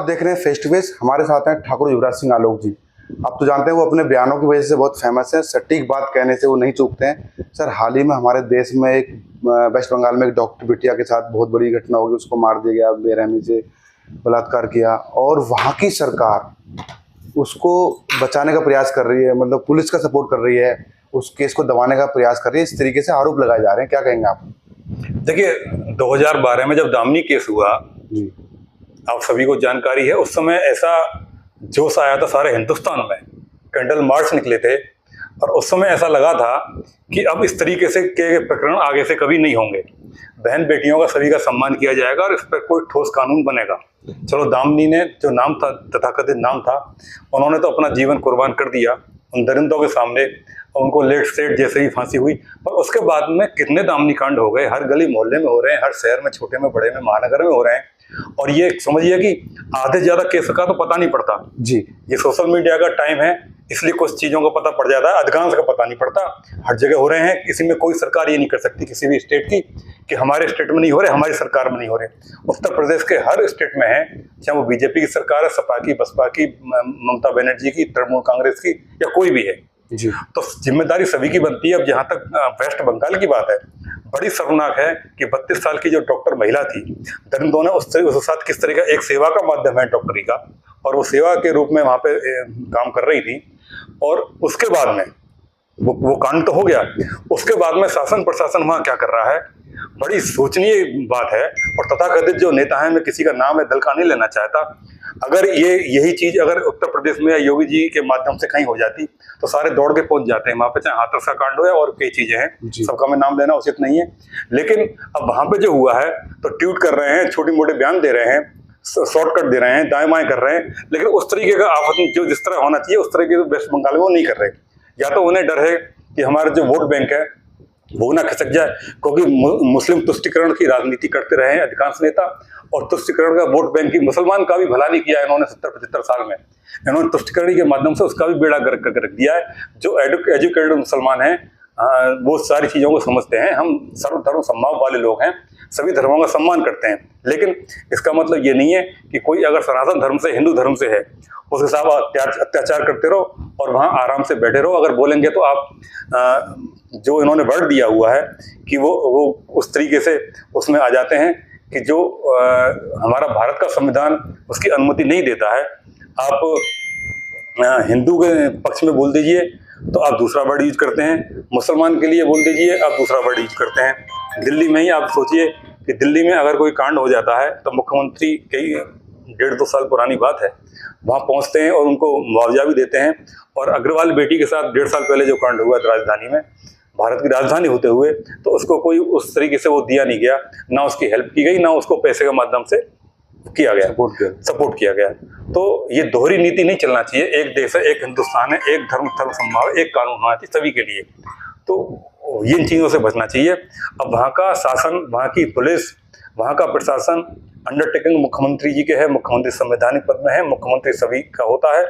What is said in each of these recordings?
देख रहे हैं फेस टू फेस। हमारे साथ हैं ठाकुर युवराज सिंह आलोक जी। आप तो जानते हैं वो अपने बयानों की वजह से बहुत फेमस हैं, सटीक बात कहने से वो नहीं चूकते हैं। सर, हाल ही में हमारे देश में एक वेस्ट बंगाल में एक डॉक्टर बिटिया के साथ बहुत बड़ी घटना होगी, उसको मार दिया गया, बेरहमी से बलात्कार किया, और वहाँ की सरकार उसको बचाने का प्रयास कर रही है, मतलब पुलिस का सपोर्ट कर रही है, उस केस को दबाने का प्रयास कर रही है। इस तरीके से आरोप लगाए जा रहे हैं, क्या कहेंगे आप? देखिए, 2012 में जब दामिनी केस हुआ जी, आप सभी को जानकारी है, उस समय ऐसा जोश आया था सारे हिंदुस्तान में, कैंडल मार्च निकले थे, और उस समय ऐसा लगा था कि अब इस तरीके से के प्रकरण आगे से कभी नहीं होंगे, बहन बेटियों का सभी का सम्मान किया जाएगा और इस पर कोई ठोस कानून बनेगा। चलो, दामिनी ने जो नाम था, तथाकथित नाम था, उन्होंने तो अपना जीवन कुर्बान कर दिया उन दरिंदों के सामने, और उनको लेट सेट जैसे ही फांसी हुई। पर उसके बाद में कितने दामिनी कांड हो गए, हर गली मोहल्ले में हो रहे हैं, हर शहर में, छोटे में, बड़े में, महानगर में हो रहे हैं। और ये समझिए कि आधे ज्यादा केस का तो पता नहीं पड़ता जी। ये सोशल मीडिया का टाइम है, इसलिए कुछ चीजों का पता पड़ जाता है, अधिकांश का पता नहीं पड़ता। हर जगह हो रहे हैं, किसी में कोई सरकार ये नहीं कर सकती किसी भी स्टेट की कि हमारे स्टेट में नहीं हो रहे, हमारी सरकार में नहीं हो रहे। उत्तर प्रदेश के हर स्टेट में है, चाहे वो बीजेपी की सरकार है, सपा की, बसपा की, ममता बनर्जी की, तृणमूल कांग्रेस की, या कोई भी है जी। तो जिम्मेदारी सभी की बनती है। अब जहां तक वेस्ट बंगाल की बात है, बड़ी शर्मनाक है कि 32 साल की जो डॉक्टर महिला थी, दरिंदों ने उसके साथ किस तरह का, एक सेवा का माध्यम है डॉक्टरी का, और वो सेवा के रूप में वहां पे काम कर रही थी, और उसके बाद में वो कांड तो हो गया, उसके बाद में शासन प्रशासन वहां क्या कर रहा है, बड़ी सोचनीय बात है। और तथाकथित जो नेता है, मैं किसी का नाम या दल का नहीं लेना चाहता, अगर यही चीज अगर उत्तर प्रदेश में या योगी जी के माध्यम से कहीं हो जाती तो सारे दौड़ के पहुंच जाते हैं वहां पे, चाहे हाथरस का कांड हो या और कई चीजें हैं, सबका मैं नाम लेना उचित नहीं है। लेकिन अब वहां पे जो हुआ है तो ट्वीट कर रहे हैं, छोटे मोटे बयान दे रहे हैं, शॉर्टकट दे रहे हैं, दाएं बाएं कर रहे हैं, लेकिन उस तरीके का आपस जो जिस तरह होना चाहिए उस तरीके से वेस्ट बंगाल में वो नहीं कर रहे। या तो उन्हें डर है कि हमारा जो वोट बैंक है वो ना खिसक जाए, क्योंकि मुस्लिम तुष्टिकरण की राजनीति करते रहे हैं अधिकांश नेता, और तुष्टिकरण का वोट बैंक की, मुसलमान का भी भला नहीं किया इन्होंने 70-75 साल में, इन्होंने तुष्टिकरण के माध्यम से उसका भी बेड़ा गर्क करके रख दिया है। जो एजुकेटेड मुसलमान हैं वो सारी चीजों को समझते हैं, हम सर्वधर्म समभाव वाले लोग हैं, सभी धर्मों का सम्मान करते हैं, लेकिन इसका मतलब ये नहीं है कि कोई अगर सनातन धर्म से, हिंदू धर्म से है, उसके साथ अत्याचार करते रहो और वहां आराम से बैठे रहो। अगर बोलेंगे तो आप जो इन्होंने वर्ड दिया हुआ है कि वो उस तरीके से उसमें आ जाते हैं कि जो हमारा भारत का संविधान उसकी अनुमति नहीं देता है। आप हिंदू के पक्ष में बोल दीजिए तो आप दूसरा वर्ड यूज करते हैं, मुसलमान के लिए बोल दीजिए आप दूसरा वर्ड यूज करते हैं। दिल्ली में ही आप सोचिए कि दिल्ली में अगर कोई कांड हो जाता है तो मुख्यमंत्री, कई 1.5-2 साल पुरानी बात है, वहां पहुंचते हैं और उनको मुआवजा भी देते हैं। और अग्रवाल बेटी के साथ 1.5 साल पहले जो कांड हुआ राजधानी में, भारत की राजधानी होते हुए, तो उसको कोई उस तरीके से वो दिया नहीं गया, ना उसकी हेल्प की गई, ना उसको पैसे के माध्यम से किया गया, सपोर्ट किया गया। तो ये दोहरी नीति नहीं चलना चाहिए। एक देश है, एक हिंदुस्तान है, एक धर्म समभाव, एक कानून होना चाहिए सभी के लिए, तो इन चीजों से बचना चाहिए। अब वहाँ का शासन, वहाँ की पुलिस, वहाँ का प्रशासन, अंडरटेकिंग मुख्यमंत्री जी के है, मुख्यमंत्री संवैधानिक पद में है, मुख्यमंत्री सभी का होता है,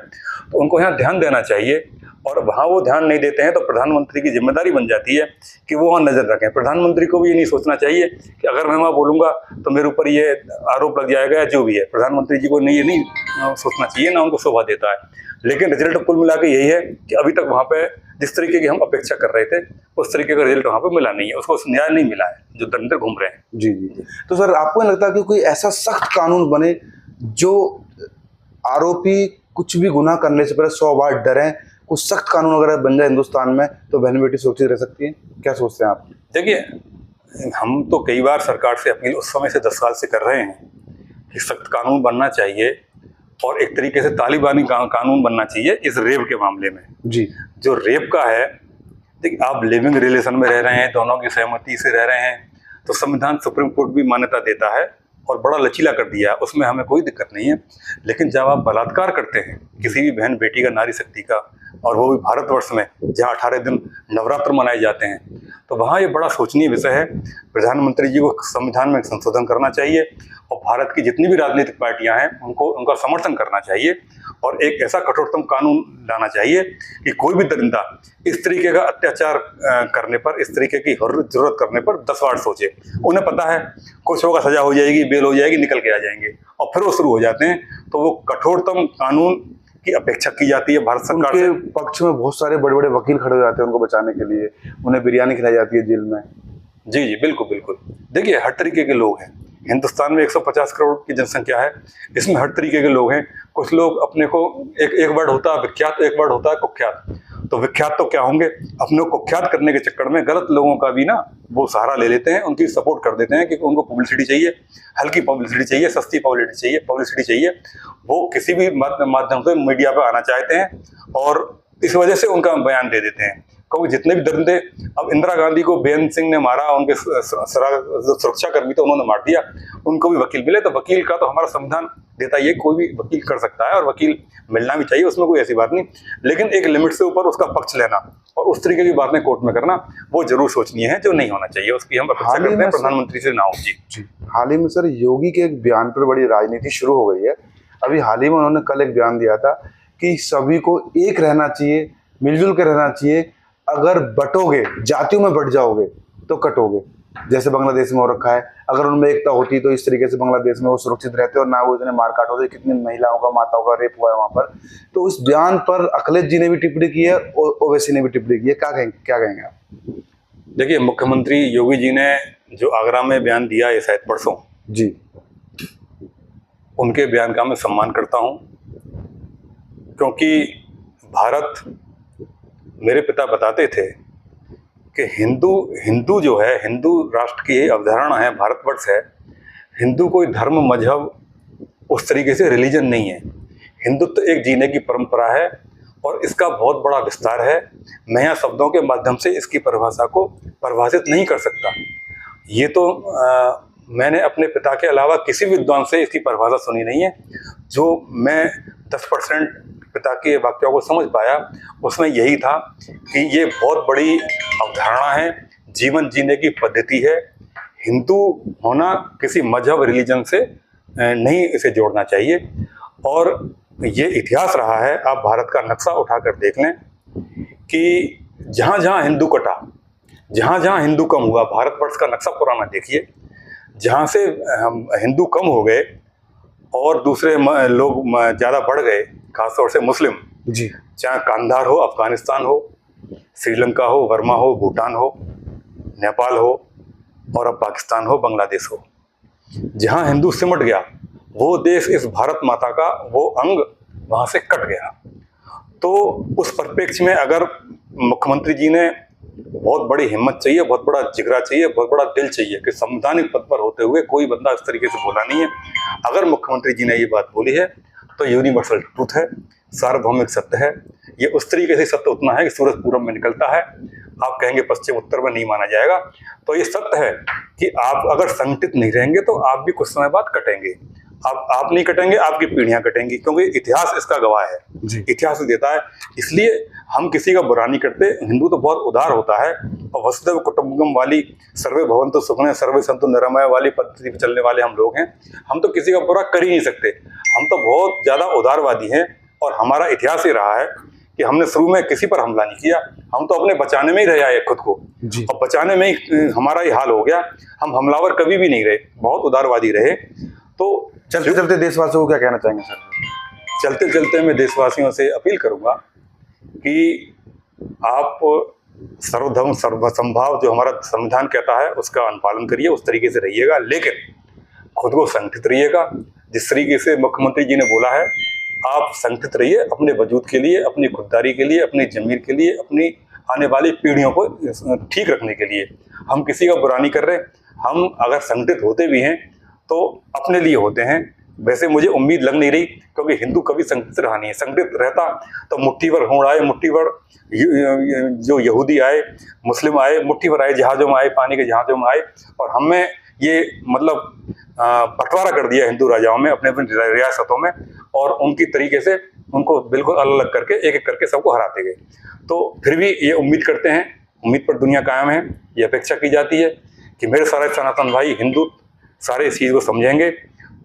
तो उनको यहाँ ध्यान देना चाहिए। और वहाँ वो ध्यान नहीं देते हैं तो प्रधानमंत्री की जिम्मेदारी बन जाती है कि वो वहाँ नजर रखें। प्रधानमंत्री को भी ये नहीं सोचना चाहिए कि अगर मैं वहाँ बोलूंगा तो मेरे ऊपर ये आरोप लग जाएगा या जो भी है। प्रधानमंत्री जी को ये नहीं सोचना चाहिए, ना उनको शोभा देता है। लेकिन रिजल्ट कुल मिला के यही है कि अभी तक वहाँ पे जिस तरीके की हम अपेक्षा कर रहे थे उस तरीके का रिजल्ट वहाँ पे मिला नहीं है, उसको न्याय नहीं मिला है जो दरिंदे घूम रहे हैं। जी जी। तो सर, आपको नहीं लगता कि कोई ऐसा सख्त कानून बने जो आरोपी कुछ भी गुनाह करने से पहले 100 बार डरें? कुछ सख्त कानून अगर बन जाए हिंदुस्तान में तो बहन बेटी सुरक्षित रह सकती है, क्या सोचते हैं आप? देखिए, हम तो कई बार सरकार से अपील उस समय से 10 साल से कर रहे हैं कि सख्त कानून बनना चाहिए, और एक तरीके से तालिबानी कानून बनना चाहिए इस रेप के मामले में। जी। जो रेप का है, देखिए, आप लिविंग रिलेशन में रह रहे हैं, दोनों की सहमति से रह रहे हैं, तो संविधान, सुप्रीम कोर्ट भी मान्यता देता है और बड़ा लचीला कर दिया, उसमें हमें कोई दिक्कत नहीं है। लेकिन जब आप बलात्कार करते हैं किसी भी बहन बेटी का, नारी शक्ति का, और वो भी भारतवर्ष में जहाँ 18 दिन नवरात्र मनाए जाते हैं, तो वहाँ ये बड़ा सोचनीय विषय है। प्रधानमंत्री जी को संविधान में संशोधन करना चाहिए और भारत की जितनी भी राजनीतिक पार्टियां हैं उनको उनका समर्थन करना चाहिए, और एक ऐसा कठोरतम कानून लाना चाहिए कि कोई भी दरिंदा इस तरीके का अत्याचार करने पर, इस तरीके की जरूरत करने पर 10 बार सोचे। उन्हें पता है कुछ होगा, सजा हो जाएगी, बेल हो जाएगी, निकल के आ जाएंगे, और फिर वो शुरू हो जाते हैं। तो वो कठोरतम कानून की अपेक्षा की जाती है भारत सरकार से। उनके पक्ष में बहुत सारे बड़े बड़े वकील खड़े हो जाते हैं उनको बचाने के लिए, उन्हें बिरयानी खिलाई जाती है जेल में। जी जी, बिल्कुल बिल्कुल। देखिए, हर तरीके के लोग हैं हिंदुस्तान में, 150 करोड़ की जनसंख्या है, इसमें हर तरीके के लोग हैं। कुछ लोग अपने को एक वर्ड होता है विख्यात, एक वर्ड होता है कुख्यात। तो विख्यात तो क्या होंगे, अपने को कुख्यात करने के चक्कर में गलत लोगों का भी ना वो सहारा ले लेते हैं, उनकी सपोर्ट कर देते हैं कि उनको पब्लिसिटी चाहिए, हल्की पब्लिसिटी चाहिए, सस्ती पब्लिसिटी चाहिए। वो किसी भी माध्यम से मीडिया पर आना चाहते हैं और इस वजह से उनका बयान दे देते हैं। क्योंकि जितने भी दरिंदे, अब इंदिरा गांधी को बेअंत सिंह ने मारा, उनके सुरक्षा कर्मी थे उन्होंने मार दिया, उनको भी वकील मिले। तो वकील का तो हमारा संविधान देता है, ये कोई भी वकील कर सकता है और वकील मिलना भी चाहिए, उसमें कोई ऐसी बात नहीं। लेकिन एक लिमिट से ऊपर उसका पक्ष लेना और उस तरीके की बातें कोर्ट में करना, वो जरूर सोचनीय है, जो नहीं होना चाहिए। उसकी हम अपेक्षा करते हैं प्रधानमंत्री से ना हो। जी, हाल ही में सर योगी के एक बयान पर बड़ी राजनीति शुरू हो गई है। अभी हाल ही में उन्होंने कल एक बयान दिया था कि सभी को एक रहना चाहिए, मिलजुल कर रहना चाहिए, अगर बटोगे, जातियों में बट जाओगे तो कटोगे। जैसे बांग्लादेश में हो रखा है, अगर उनमें एकता होती तो इस तरीके से बांग्लादेश में वो सुरक्षित रहते और ना वो इतने मारकाट होते। कितनी महिलाओं का, माताओं का रेप हुआ है वहां पर। तो उस बयान पर अखिलेश जी ने भी टिप्पणी की है और ओवैसी ने भी टिप्पणी की है। क्या कहेंगे आप? देखिए, मुख्यमंत्री योगी जी ने जो आगरा में बयान दिया है शायद परसों, जी, उनके बयान का मैं सम्मान करता हूं, क्योंकि भारत, मेरे पिता बताते थे कि हिंदू जो है, हिंदू राष्ट्र की अवधारणा है, भारतवर्ष है। हिंदू कोई धर्म, मजहब, उस तरीके से रिलीजन नहीं है। हिंदुत्व एक जीने की परंपरा है और इसका बहुत बड़ा विस्तार है। मैं यहाँ शब्दों के माध्यम से इसकी परिभाषा को परिभाषित नहीं कर सकता। ये तो मैंने अपने पिता के अलावा किसी विद्वान से इसकी परिभाषा सुनी नहीं है। जो मैं 10% पिता के वाक्यों को समझ पाया, उसमें यही था कि ये बहुत बड़ी अवधारणा है, जीवन जीने की पद्धति है। हिंदू होना किसी मजहब, रिलीजन से नहीं इसे जोड़ना चाहिए। और ये इतिहास रहा है, आप भारत का नक्शा उठाकर देख लें कि जहाँ जहाँ हिंदू कटा, जहाँ जहाँ हिंदू कम हुआ, भारतवर्ष का नक्शा पुराना देखिए, जहाँ से हिंदू कम हो गए और दूसरे लोग ज़्यादा बढ़ गए, खासतौर से मुस्लिम, जी, चाहे कांधार हो, अफगानिस्तान हो, श्रीलंका हो, बर्मा हो, भूटान हो, नेपाल हो और अब पाकिस्तान हो, बांग्लादेश हो, जहाँ हिंदू सिमट गया, वो देश इस भारत माता का वो अंग वहाँ से कट गया। तो उस परिप्रेक्ष्य में अगर मुख्यमंत्री जी ने, बहुत बड़ी हिम्मत चाहिए, बहुत बड़ा जिगरा चाहिए, बहुत बड़ा दिल चाहिए कि संवैधानिक पद पर होते हुए कोई बंदा इस तरीके से बोला नहीं है। अगर मुख्यमंत्री जी ने ये बात बोली है तो यूनिवर्सल ट्रूथ है, सार्वभौमिक सत्य है। ये उस तरीके से सत्य उतना है कि सूरज पूरब में निकलता है, आप कहेंगे पश्चिम उत्तर में नहीं माना जाएगा। तो ये सत्य है कि आप अगर संगठित नहीं रहेंगे तो आप भी कुछ समय बाद कटेंगे। आप नहीं कटेंगे, आपकी पीढ़ियां कटेंगी, क्योंकि इतिहास इसका गवाह है, इतिहास देता है। इसलिए हम किसी का बुरा नहीं करते। हिंदू तो बहुत उदार होता है और वसुधैव कुटुंबकम वाली, सर्वे भवन्तु सुखिनः सर्वे सन्तु निरामया वाली पद्धति पर चलने वाले हम लोग हैं। हम तो किसी का बुरा कर ही नहीं सकते, हम तो बहुत ज़्यादा उदारवादी हैं। और हमारा इतिहास ही रहा है कि हमने शुरू में किसी पर हमला नहीं किया, हम तो अपने बचाने में ही रहे आए खुद को, और बचाने में ही हमारा ही हाल हो गया। हम हमलावर कभी भी नहीं रहे, बहुत उदारवादी रहे। तो चलते चलते देशवासियों को क्या कहना चाहेंगे सर? चलते चलते मैं देशवासियों से अपील करूंगा कि आप सर्वधर्म सर्वसंभाव जो हमारा संविधान कहता है उसका अनुपालन करिए, उस तरीके से रहिएगा, लेकिन खुद को संगठित रहिएगा। जिस तरीके से मुख्यमंत्री जी ने बोला है, आप संगठित रहिए अपने वजूद के लिए, अपनी खुददारी के लिए, अपनी जमीर के लिए, अपनी आने वाली पीढ़ियों को ठीक रखने के लिए। हम किसी का बुरा नहीं कर रहे। हम अगर संगठित होते भी हैं तो अपने लिए होते हैं। वैसे मुझे उम्मीद लग नहीं रही, क्योंकि हिंदू कभी संगठित रहा नहीं है। संगठित रहता तो मुट्ठी भर होड़ आए, मुट्ठी भर जो यहूदी आए, मुस्लिम आए, मुट्ठी भर आए, जहाज़ों में आए, पानी के जहाज़ों में आए, और हमें ये मतलब बंटवारा कर दिया हिंदू राजाओं में, अपने अपने रियासतों में, और उनकी तरीके से उनको बिल्कुल अलग अलग करके एक एक करके सबको हराते गए। तो फिर भी ये उम्मीद करते हैं, उम्मीद पर दुनिया कायम है। ये अपेक्षा की जाती है कि मेरे सारे सनातन भाई हिंदू सारे इस चीज़ को समझेंगे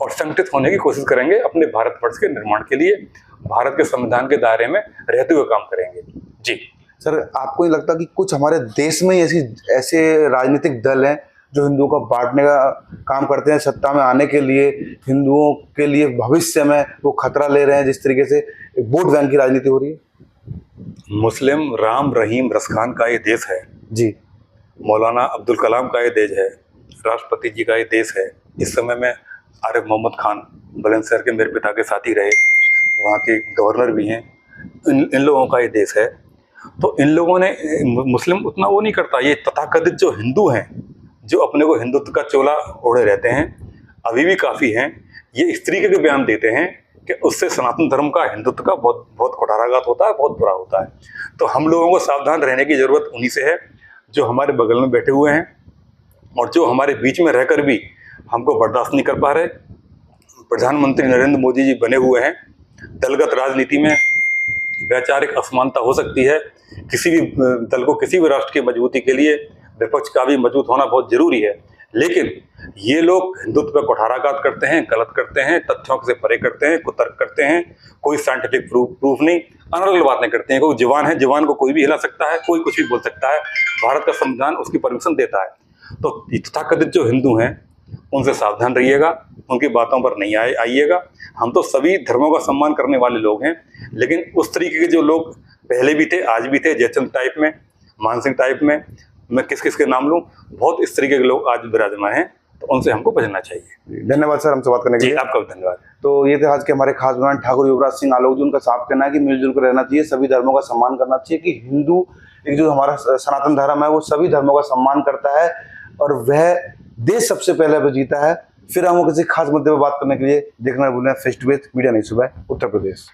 और संगठित होने की कोशिश करेंगे, अपने भारतवर्ष के निर्माण के लिए भारत के संविधान के दायरे में रहते हुए काम करेंगे। जी सर, आपको नहीं लगता कि कुछ हमारे देश में ही ऐसे राजनीतिक दल हैं जो हिंदुओं का बांटने का काम करते हैं सत्ता में आने के लिए, हिंदुओं के लिए भविष्य में वो खतरा ले रहे हैं। जिस तरीके से एक वोट बैंक की राजनीति हो रही है। मुस्लिम राम रहीम रसखान का ये देश है जी, मौलाना अब्दुल कलाम का ये देश है, राष्ट्रपति जी का ये देश है। इस समय में आरिफ मोहम्मद खान बुलंदशहर के मेरे पिता के साथी रहे, वहाँ के गवर्नर भी हैं। इन लोगों का ये देश है। तो इन लोगों ने, मुस्लिम उतना वो नहीं करता। ये तथाकथित जो हिंदू हैं, जो अपने को हिंदुत्व का चोला ओढ़े रहते हैं, अभी भी काफ़ी हैं। ये इस तरीके के बयान देते हैं कि उससे सनातन धर्म का, हिंदुत्व का बहुत बहुत कुठाराघात होता है, बहुत बुरा होता है। तो हम लोगों को सावधान रहने की ज़रूरत उन्हीं से है जो हमारे बगल में बैठे हुए हैं और जो हमारे बीच में रहकर भी हमको बर्दाश्त नहीं कर पा रहे। प्रधानमंत्री नरेंद्र मोदी जी बने हुए हैं। दलगत राजनीति में वैचारिक असमानता हो सकती है। किसी भी दल को, किसी भी राष्ट्र की मजबूती के लिए विपक्ष का भी मजबूत होना बहुत जरूरी है। लेकिन ये लोग हिंदुत्व पर कुठाराघात करते हैं, गलत करते हैं, तथ्यों से परे करते हैं, कुतर्क करते हैं, कोई साइंटिफिक प्रूफ नहीं, अनर्गल बातें करते हैं। कोई जवान है, जवान को कोई भी हिला सकता है, कोई कुछ भी बोल सकता है। भारत का संविधान उसकी परमिशन देता है। तो तथाकथित जो हिंदू हैं उनसे सावधान रहिएगा, उनकी बातों पर नहीं आइएगा। हम तो सभी धर्मों का सम्मान करने वाले लोग हैं, लेकिन उस तरीके के जो लोग पहले भी थे, आज भी थे, जयचंद टाइप में, मान सिंह टाइप में, मैं किस किस के नाम लूं, बहुत इस तरीके के लोग आज विराजमान हैं। तो उनसे हमको बचना चाहिए। धन्यवाद सर हमसे बात करने के लिए। आपका भी धन्यवाद। तो ये थे आज के हमारे खास मेहमान ठाकुर युवराज सिंह आलोक जी। उनका साफ कहना है कि मिलजुल कर रहना चाहिए, सभी धर्मों का सम्मान करना चाहिए, कि हिंदू एक जो हमारा सनातन धर्म है वो सभी धर्मों का सम्मान करता है और वह देश सबसे पहले पे जीता है। फिर हम किसी खास मुद्दे पर बात करने के लिए देखना भूलें फेस टू फेस मीडिया नहीं सुबह उत्तर प्रदेश।